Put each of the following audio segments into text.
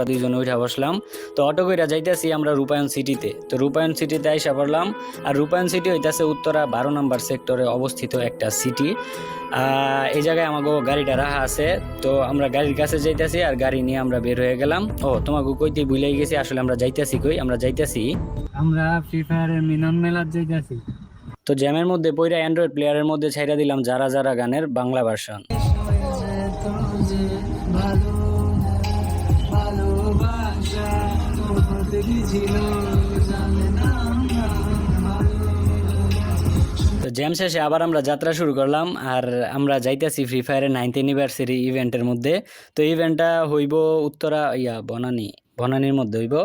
দুইজন উঠা বসলাম। তো অটো কইরা যাইতেছি আমরা রূপায়ণ সিটিতে। তো রূপায়ণ সিটিতে আইসা পড়লাম। আর রূপায়ণ সিটি হইতাছে উত্তরা 12 নম্বর সেক্টরে অবস্থিত একটা সিটি। এই জায়গায় আমাকে গাড়িটা রাখা আছে। তো আমরা গাড়ির কাছে যাইতেছি আর গাড়ি নিয়ে আমরা বের হয়ে গেলাম। তোমাকে কইতে ভুলেই গেছি, আসলে আমরা যাইতেছি কই, আমরা যাইতেছি আমরা ফ্রি ফায়ারের মিলন মেলার যাইতেছি। তো জ্যামের মধ্যে পইরা অ্যান্ড্রয়েড প্লেয়ারের মধ্যে ছাইরা দিলাম যারা যারা গানের বাংলা ভার্সন। তো জ্যাম শেষে আবার আমরা যাত্রা শুরু করলাম আর আমরা যাইতেছি ফ্রি ফায়ারের 9th অ্যানিভার্সারি ইভেন্টের মধ্যে। তো ইভেন্টটা হইব উত্তরা বনানীর মধ্যে হইব।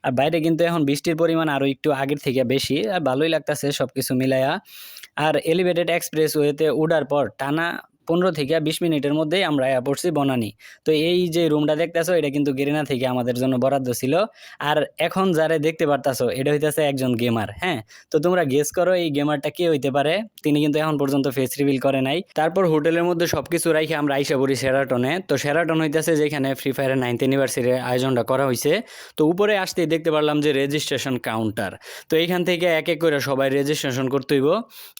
আর বাইরে কিন্তু এখন বৃষ্টির পরিমাণ আরো একটু আগের থেকে বেশি, আর ভালোই লাগতেছে সবকিছু মিলাইয়া। আর এলিভেটেড এক্সপ্রেস ওয়েতে উঠার পর টানা 15 থেকে 20 মিনিটের মধ্যেই আমরা পড়ছি বনানী। তো এই যে রুমটা দেখতেছো এটা কিন্তু গেরিনা থেকে আমাদের জন্য বরাদ্দ ছিল। আর এখন যারা দেখতে পারতাছো এটা হইতেছে একজন গেমার। হ্যাঁ, তো তোমরা গেস করো এই গেমারটা কে হইতে পারে। তিনি কিন্তু এখন পর্যন্ত ফেস রিভিল করে নাই। তারপর হোটেলের মধ্যে সবকিছু রাখে আমরা আইসা পড়ি শেরাটনে। তো শেরাটন হইতেছে যেখানে ফ্রি ফায়ারের 9th অ্যানিভার্সারির আয়োজনটা করা হয়েছে। তো উপরে আসতেই দেখতে পারলাম যে রেজিস্ট্রেশন কাউন্টার। তো এইখান থেকে এক এক করে সবাই রেজিস্ট্রেশন করতে হইব।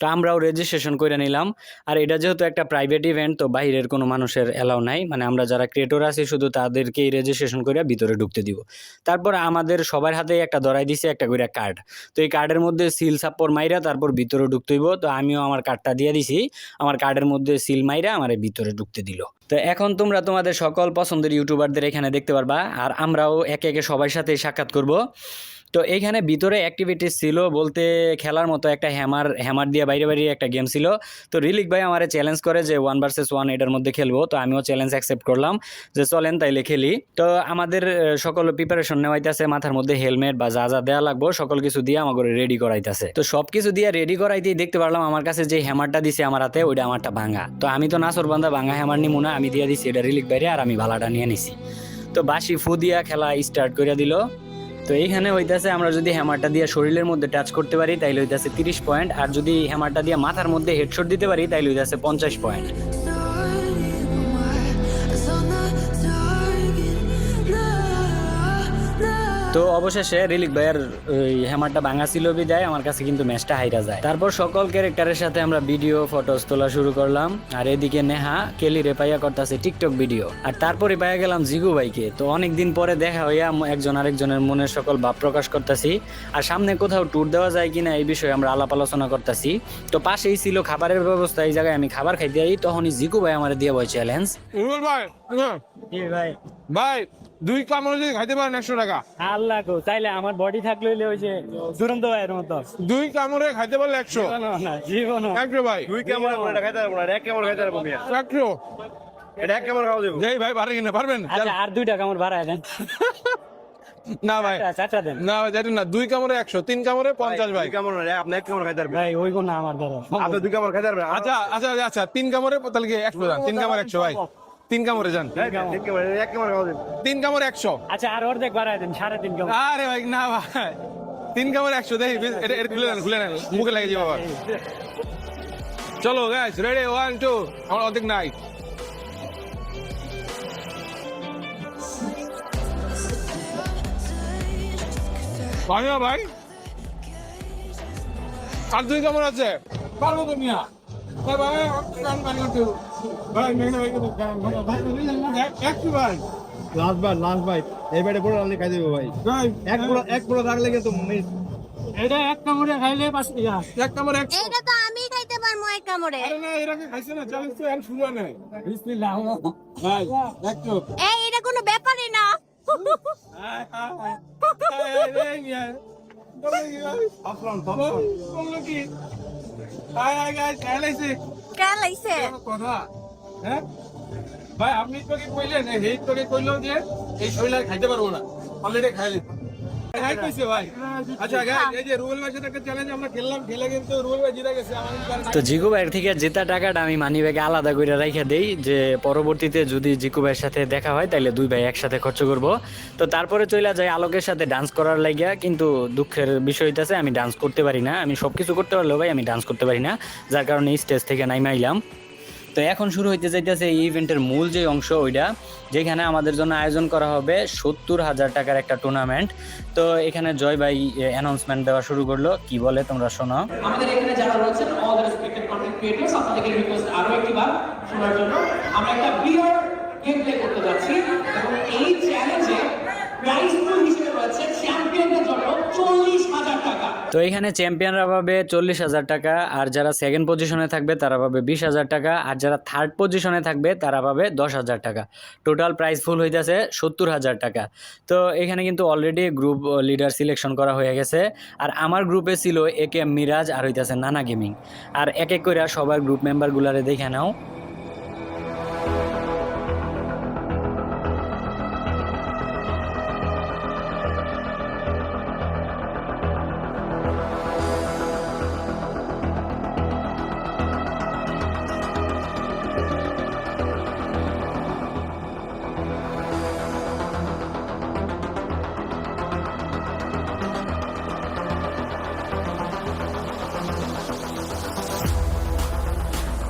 তো আমরাও রেজিস্ট্রেশন করে নিলাম। আর এটা যেহেতু একটা প্রাইভেট ইভেন্ট, তো বাইরের কোনো মানুষের এলাও নাই, মানে আমরা যারা ক্রিয়েটর আছি শুধু তাদেরকেই রেজিস্ট্রেশন করে ভিতরে ঢুকতে দিব। তারপর আমাদের সবার হাতে একটা ধরাই দিছে একটা করে কার্ড। তো এই কার্ডের মধ্যে সিল সাপ্পর মাইরা তারপর ভিতরে ঢুকতে হইব। তো আমিও আমার কার্ডটা দিয়ে দিছি, আমার কার্ডের মধ্যে সিল মাইরা আমার ভিতরে ঢুকতে দিল। তো এখন তোমরা তোমাদের সকল পছন্দের ইউটিউবারদের এখানে দেখতে পারবা, আর আমরাও একে একে সবার সাথে সাক্ষাৎ করব। তো এইখানে ভিতরে অ্যাক্টিভিটিস ছিল বলতে খেলার মতো একটা হ্যামার দিয়ে বাইরে বাইরে একটা গেম ছিল। তো রিলিক ভাই আমারে চ্যালেঞ্জ করে যে 1 vs 1 এটার মধ্যে খেলবো। তো আমিও চ্যালেঞ্জ অ্যাকসেপ্ট করলাম যে চলেন তাইলে খেলি। তো আমাদের সকল প্রিপারেশন নেওয়াইতেছে, মাথার মধ্যে হেলমেট বা যা যা দেওয়া লাগবো সকল কিছু দিয়ে আমাকে রেডি করাইতেছে। তো সব কিছু দিয়ে রেডি করাইতেই দেখতে পারলাম আমার কাছে যে হ্যামারটা দিছে আমার হাতে ওইটা আমারটা ভাঙা। তো আমি তো নাসর বান্ধা ভাঙা হ্যামার নিমু না, আমি দিয়ে দিছি এটা রিলিক বাইরে, আর আমি ভালাটা নিয়ে নিছি। তো বাসি ফু দিয়া খেলা স্টার্ট করে দিল। তো এইখানে হইতাছে আমরা যদি হ্যামারটা দিয়ে শরীরের মধ্যে টাচ করতে পারি তাইলে হইতাছে 30 পয়েন্ট, আর যদি হ্যামারটা দিয়ে মাথার মধ্যে হেডশট দিতে পারি তাইলে হইতাছে 50 পয়েন্ট। তো অবশেষে রিলিক ভাইয়ের ওই হ্যামারটা ভাঙা ছিল বিদায় আমার কাছে কিন্তু ম্যাচটা হাইরা যায়। তারপর সকল ক্যারেক্টারের সাথে আমরা ভিডিও ফটোস তোলা শুরু করলাম। আর এদিকে নেহা কেলি রে পাইয়া করতেছে টিকটক ভিডিও। আর তারপরে পাইয়া গেলাম জিগু ভাইকে। তো অনেকদিন পরে দেখা হইয়া একজন আরেকজনের মনের সকল ভাব প্রকাশ করতেছি। আর সামনে কোথাও ট্যুর দেওয়া যায় কিনা এই বিষয়ে আমরা আলাপ আলোচনা করতেছি। তো পাশেই ছিল খাবারের ব্যবস্থা, এই জায়গায় আমি খাবার খাইতে যাই, তখনই জিগু ভাই আমার দিয়ে বয় চ্যালেঞ্জ। ভাই ভাই 2 কামড় যদি খাইতে পারেন 100 টাকা। আল্লাহ গো, চাইলে আমার বডি থাকলে ওই যে দুরন্ত ভাইয়ের মতো 2 কামড়ে খাইতে পারলে 100 না জীবন। 100 ভাই 2 কামড় আমরা খাইতে পারবো না, 1 কামড় খাইতে পারবো মিয়া। 100 এটা 1 কামড় খাওয়া দেব। যেই ভাই পারে কিনা পারবেন? আচ্ছা আর 2 টাকা আমার বাড়ায় দেন। না ভাই, চাচা দেন। না ভাই জানেন না, 2 কামড়ে 100, 3 কামড়ে 50 ভাই। 2 কামড় না, আপনি 1 কামড় খাইতে পারবেন। ভাই ওই কোন আমার ধরো আপনি 2 কামড় খাইতে পারবেন। আচ্ছা আচ্ছা আচ্ছা 3 কামড়ে তাহলে কি 100 যান, 3 কামড়ে 100 ভাই, 3 কামড়ে যান, 1 কামড় 1 কামড় খাওয়া দেব। 3 কামড়ে 100। আচ্ছা আর অর্ধেক বাড়ায় দেন, 3.5 কাম। আরে ভাই না ভাই, 3 কামড়ে 100 দেই, এটা খুলে নেন মুখে লাগে যাবে আবার। চলো গাইস রেডি 1 2, আমার অর্ধেক নাই। ভাই ভাই আর 2 কামড় আছে, পারবো তো মিয়া। ভাই ভাই কান পানি করতে ভাই মেঘনা ভাই একটু ভাই লাস্ট ভাই এই বাইরে পুরো রান্না খাই দেব ভাই। ভাই এক পুরো রাখলে কিন্তু এটা এক কামড়ে খাইলে 1 কামড় 100। এটা তো আমি খাইতে পারবো এক কামড়ে। আরে না এরা খাইছে না, চ্যালেঞ্জ তো এখন শুরু হয় নাই। বিসমিল্লাহ। ভাই একটু এই এটা কোনো ব্যাপারই না। কেন লাইছে? ভাই আপনি তো কি কইলেন, এই তোকে কইলো যে এই শৈলা খাইতে পারবো না, অলরেডি খাইলে ভাই। আচ্ছা এই যে রুবেল ভাইয়ের সাথে একটা চ্যালেঞ্জ আমরা খেললাম, খেলে কিন্তু রুবেল ভাই জিতে গেছে। তো জিকু ভাইয়ের থেকে জেতা টাকাটা আমি মানি ব্যাগে আলাদা করে রাইখা দেই, যে পরবর্তীতে যদি জিকু ভাইয়ের সাথে দেখা হয় তাইলে 2 ভাই একসাথে খরচ করব। তো তারপরে চলে যাই আলোকের সাথে ডান্স করার লাগিয়া, কিন্তু দুঃখের বিষয় হইতাছে আমি ডান্স করতে পারি না। আমি সবকিছু করতে পারলেও ভাই আমি ডান্স করতে পারি না, যার কারণে স্টেজ থেকে নাইমা আইলাম। তো এখন শুরু হইতে যাইতেছে এই ইভেন্টের মূল যে অংশ ওইটা, যেখানে আমাদের জন্য আয়োজন করা হবে 70,000 টাকার একটা টুর্নামেন্ট। তো এখানে জয় ভাই অ্যানাউন্সমেন্ট দেওয়া শুরু করলো, কি বলে তোমরা শোনো। আমাদের এখানে যারা রয়েছেন all the respected content creators, আপনাদেরকে রিকোয়েস্ট আরো একবার শোনার জন্য। আমরা একটা বিয়ার গেম প্লে করতে যাচ্ছি এবং এই চ্যালেঞ্জে প্রাইজ পুল হিসেবে রয়েছে চ্যাম্পিয়নদের জন্য 40,000 টাকা। তো এখানে চ্যাম্পিয়নরা পাবে 40,000 টাকা, আর যারা সেকেন্ড পজিশনে থাকবে তারা পাবে 20,000 টাকা, আর যারা থার্ড পজিশনে থাকবে তারা পাবে 10,000 টাকা। টোটাল প্রাইস ফুল হইতেছে 70,000 টাকা। তো এখানে কিন্তু অলরেডি গ্রুপ লিডার সিলেকশন করা হয়ে গেছে, আর আমার গ্রুপে ছিল একে মিরাজ আর হইতেছে নানা গেমিং। আর এক এক করে সবার গ্রুপ মেম্বারগুলারে দেখে নাও।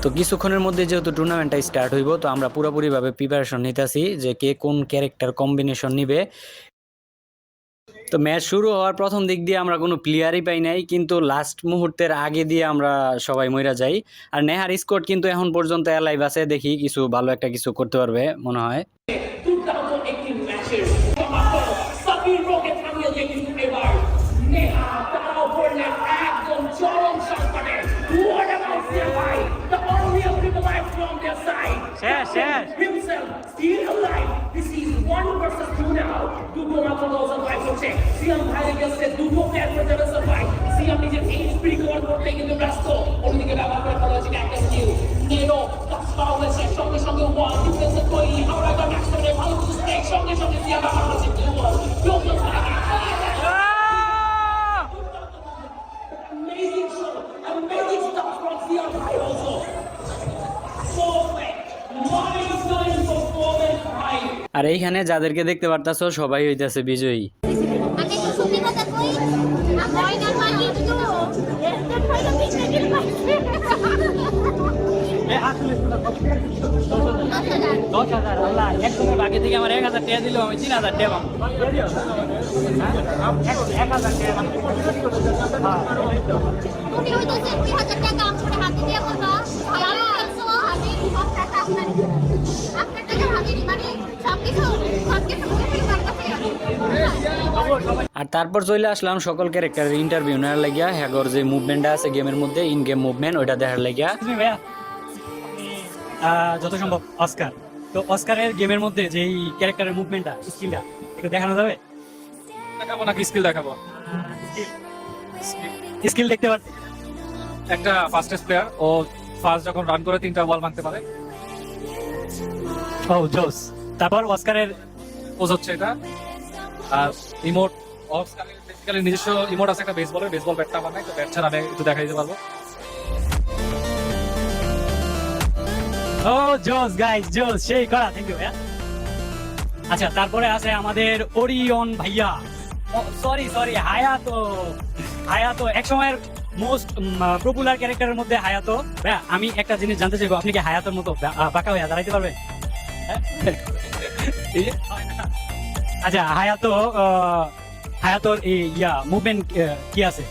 তো কিছুক্ষণের মধ্যে যেহেতু টুর্নামেন্টটা স্টার্ট হইব, তো আমরা পুরোপুরিভাবে প্রিপারেশন নিতেছি যে কে কোন ক্যারেক্টার কম্বিনেশন নিবে। তো ম্যাচ শুরু হওয়ার প্রথম দিক দিয়ে আমরা কোনো প্লেয়ারই পাই নাই, কিন্তু লাস্ট মুহূর্তের আগে দিয়ে আমরা সবাই মইরা যাই। আর নেহার স্কোয়াড কিন্তু এখন পর্যন্ত অ্যালাইভ আছে, দেখি কিছু ভালো একটা কিছু করতে পারবে মনে হয়। দুর্দান্ত একটি ম্যাচের সাবির রকে থামিয়ে দিয়ে কিন্তু এবার নেহা তারাও পড়লেন একদম চরম সংকটে। What about CMI? The army of people life from their side. শেষ Himself still alive. This is 1 versus 2 now. দুটো মাত্র সার্ভাইভ করছে। সিয়াম ভাই এগেইনস্টে দুটো প্লেয়ার করে যাবে সার্ভাইভ। সিয়াম নিজের এইচপি রিকভার করতে কিন্তু ব্যস্ত। অন্যদিকে ব্যবহার করে ফেলা হচ্ছে একটা স্কিল। নেনো কাজ করা হয়েছে সঙ্গে সঙ্গে ওয়ান ডিফেন্সে তৈরি। আমরা একটা ম্যাচ করে ভালো কিছু স্ট্রাইক সঙ্গে সঙ্গে সিয়াম ব্যবহার করেছে। Amazing show, amazing stuff from Siam Bhai also. Perfect, mind-blowing performance by. আর এইখানে যাদেরকে দেখতে পারতাছো সবাই হইতাছে বিজয়ী। আগে একটু সত্যি কথা কই, আমরা না মানি তো এত ভালো পিছনে গিয়ে পাইছে। 10,000 আল্লাহ, একদম আগে থেকে আমার 1,000 টাকা দিল, আমি 3,000 টাকা পাবো। 1,000 টাকা তুমি হইতাছে 2,000 টাকা আমার হাতে দিয়ে বলবা, ভাই আমি একশো আমি সব টাকা আপনার টাকা হাতে মানে সবকিছু করে পারতাছি। আর তারপর চলে আসলাম সকল ক্যারেক্টারের ইন্টারভিউ নেওয়ার লাগিয়া, হ্যাগর যে মুভমেন্টটা আছে গেমের মধ্যে, ইন গেম মুভমেন্ট, ওইটা দেখার লাগিয়া। ভাইয়া, যত সম্ভব অস্কার, তো অস্কারের গেমের মধ্যে যেই ক্যারেক্টারের মুভমেন্টটা, স্কিলটা একটু দেখানো যাবে? দেখাবো নাকি স্কিল দেখাবো? স্কিল দেখতে পাচ্ছি। একটা ফাস্টেস্ট প্লেয়ার, ও ফার্স্ট যখন রান করে 3টা বল ভাঙতে পারে। ও জোস। তারপর অস্কারের পোজ হচ্ছে এটা। আর ইমোট অস্কারের বেসিক্যালি নিজস্ব ইমোট আছে একটা বেসবলের, বেসবল ব্যাটটা আমার নাই, তো ব্যাট ছাড়া আমি একটু দেখাই দিতে পারবো। ও জোস গাইস, জোস, সেই করা, থ্যাংক ইউ ভাইয়া। আচ্ছা, তারপরে আছে আমাদের ওরিয়ন ভাইয়া, সরি হায়াতো এক সময়ের মোস্ট পপুলার ক্যারেক্টারের মধ্যে হায়াতো। ভাইয়া, আমি একটা জিনিস জানতে চাইবো, আপনি কি হায়াতোর মতো বাঁকা হইয়া দাঁড়াইতে পারবেন? আচ্ছা, হায়াতোর এই মুভমেন্ট কি আছে?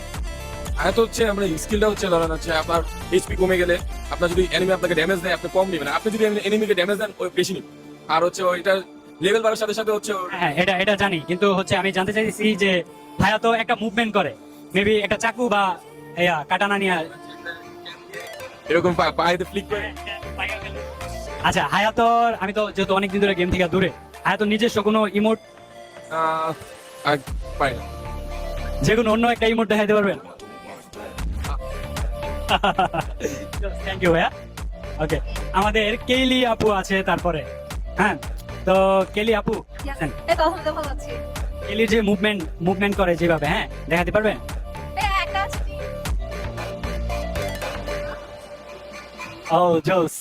আয়াত হচ্ছে আমরা স্কিলটা হচ্ছে ধরেন হচ্ছে আপনার এইচপি কমে গেলে আপনার যদি এনিমি আপনাকে ড্যামেজ দেয় আপনি কম নেবেন, আপনি যদি এনিমিকে ড্যামেজ দেন ওই বেশি নেবেন। আর হচ্ছে ওইটা লেভেল বাড়ার সাথে সাথে হচ্ছে হ্যাঁ, এটা জানি, কিন্তু হচ্ছে আমি জানতে চাইছি যে হায়াতো একটা মুভমেন্ট করে, মেবি একটা চাকু বা কাটানা নিয়ে এরকম পায়েতে ফ্লিক করে। আচ্ছা, হায়াতোর, আমি তো যেহেতু অনেকদিন ধরে গেম থেকে দূরে, হায়াতোর নিজস্ব কোনো ইমোট পাই না, যে কোনো অন্য একটা ইমোট দেখাইতে পারবেন? থ্যাংক ইউ ভাইয়া। ওকে, আমাদের কেলি আপু আছে তারপরে। হ্যাঁ, তো কেলি আপু, কেলির যে মুভমেন্ট করে যেভাবে, হ্যাঁ, দেখাতে পারবেন? ও জোস।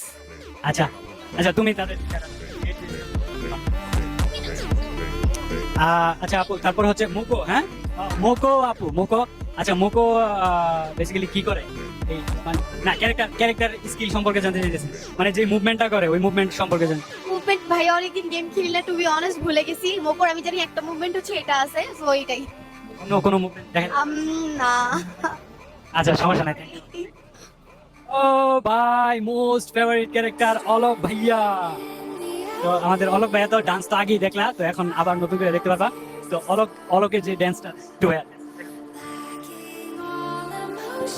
আচ্ছা, তুমি তাদের আচ্ছা আপু, তারপর হচ্ছে মুকো। হ্যাঁ, মুকো আপু, মুকো আচ্ছা মোকো বেসিক্যালি কি করে এই না ক্যারেক্টার স্কিল সম্পর্কে জানতে চাইতেছি, মানে যে মুভমেন্টটা করে ওই মুভমেন্ট সম্পর্কে জানতে। মুভমেন্ট ভাই অনেকদিন গেম খেলি না, টু বি অনেস্ট ভুলে গেছি। মোপর আমি জানি একটা মুভমেন্ট হচ্ছে এটা আছে, সো এইটাই। অন্য কোনো মুভমেন্ট দেখেন? না। আচ্ছা সমস্যা নাই। ও ভাই মোস্ট ফেভারিট ক্যারেক্টার অলোক ভাইয়া। তো আমাদের অলোক ভাইয়া তো ডান্স তো আগেই দেখলা, তো এখন আবার নতুন করে দেখতে পারবা। তো অলোকের যে ডান্সটা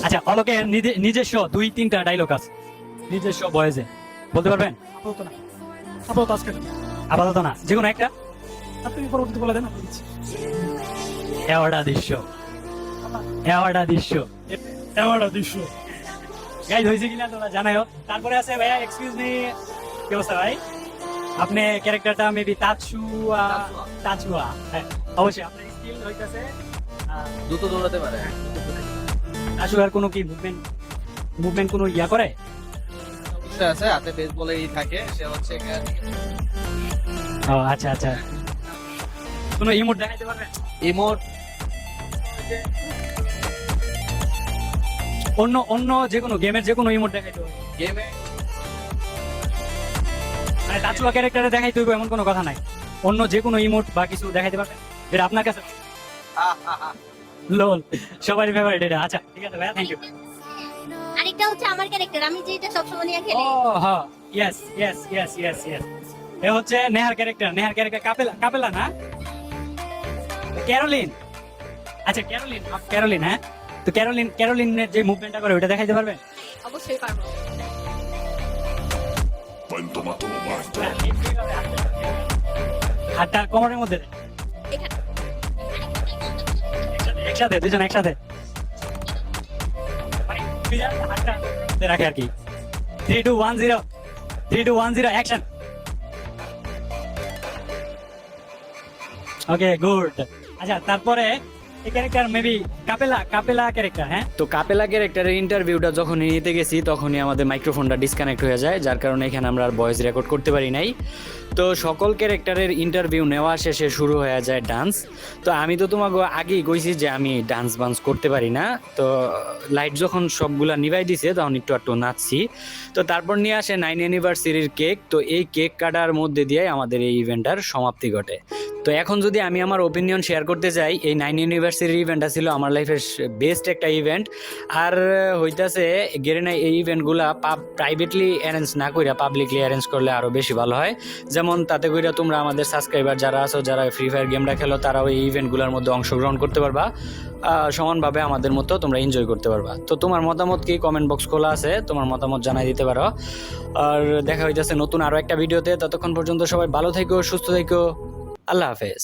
আচ্ছা অলোকের নিজস্ব 2-3টা ডায়লগ আছে নিজস্ব ভয়েসে, বলতে পারবেন? আপাতত না, যে কোনো একটা আপনি পরবর্তীতে বলে দেন। এওয়ার্ডা দৃশ্য গাইজ হয়েছে কিনা তোমরা জানাও। তারপরে আছে ভাইয়া এক্সকিউজ মি, কি অবস্থা ভাই? আপনি ক্যারেক্টারটা মেবি তাচুয়া। হ্যাঁ অবশ্যই আপনার স্কিল হইতাছে দ্রুত দৌড়াতে পারে। তাচুয়ার কোনো কি মুভমেন্ট কোনো ইয়া করে? অবশ্যই আছে, হাতে বেসবলেই থাকে, সে হচ্ছে ও আচ্ছা আচ্ছা, কোনো ইমোট দেখাইতে পারবেন? ইমোট অন্য যে কোনো গেমের যে কোনো ইমোট দেখাইতে হবে গেমে। মানে তাচুয়া ক্যারেক্টারে দেখাইতে হইব এমন কোনো কথা নাই, অন্য যে কোনো ইমোট বা কিছু দেখাইতে পারবেন যেটা আপনার কাছে লোল সবারই ফেভারিট এটা। আচ্ছা ঠিক আছে ভাইয়া, থ্যাংক ইউ। আরেকটা হচ্ছে আমার ক্যারেক্টার, আমি যেটা সবসময় নিয়ে ও খেলি। হ্যাঁ ইয়েস এ হচ্ছে নেহার ক্যারেক্টার কাপেলা না ক্যারোলিন। আচ্ছা ক্যারোলিন হ্যাঁ, তো ক্যারোলিনের যে মুভমেন্টটা করে ওটা দেখাইতে পারবেন? অবশ্যই পারবো। হাতটা কোমরের মধ্যে এখানে। একসাথে দুজন একসাথে হাতটা রাখে আর কি। 3 2 1 0 অ্যাকশন। Okay good. আচ্ছা তারপরে এই ক্যারেক্টার মেবি কাপেলা ক্যারেক্টার। হ্যাঁ তো কাপেলা ক্যারেক্টারের ইন্টারভিউটা যখনই নিতে গেছি তখনই আমাদের মাইক্রোফোনটা ডিসকানেক্ট হয়ে যায়, যার কারণে এখানে আমরা আর ভয়েস রেকর্ড করতে পারি নাই। তো সকল ক্যারেক্টারের ইন্টারভিউ নেওয়া শেষে শুরু হয়ে যায় ডান্স। তো আমি তো তোমাকে আগেই কইছি যে আমি ডান্স বান্স করতে পারি না, তো লাইট যখন সবগুলা নিভাই দিছে তখন একটু নাচছি। তো তারপর নিয়ে আসে 9 অ্যানিভার্সারির কেক। তো এই কেক কাটার মধ্যে দিয়ে আমাদের এই ইভেন্টটার সমাপ্তি ঘটে। তো এখন যদি আমি আমার ওপিনিয়ন শেয়ার করতে চাই, এই 9 অ্যানিভার্সারি ইভেন্টটা ছিল আমার লাইফের বেস্ট একটা ইভেন্ট। আর হইতাছে গেরেনা এই ইভেন্টগুলা প্রাইভেটলি অ্যারেঞ্জ না কইরা পাবলিকলি অ্যারেঞ্জ করলে আরও বেশি ভালো হয়। যেমন তাতে কইরা তোমরা আমাদের সাবস্ক্রাইবার যারা আছো, যারা ফ্রি ফায়ার গেমটা খেলো, তারাও এই ইভেন্টগুলোর মধ্যে অংশগ্রহণ করতে পারবা, সমানভাবে আমাদের মতো তোমরা এনজয় করতে পারবা। তো তোমার মতামত কি? কমেন্ট বক্স খোলা আছে, তোমার মতামত জানাই দিতে পারো। আর দেখা হইতেছে নতুন আরও একটা ভিডিওতে। ততক্ষণ পর্যন্ত সবাই ভালো থেকো, সুস্থ থেকো, আল্লাহ হাফেজ।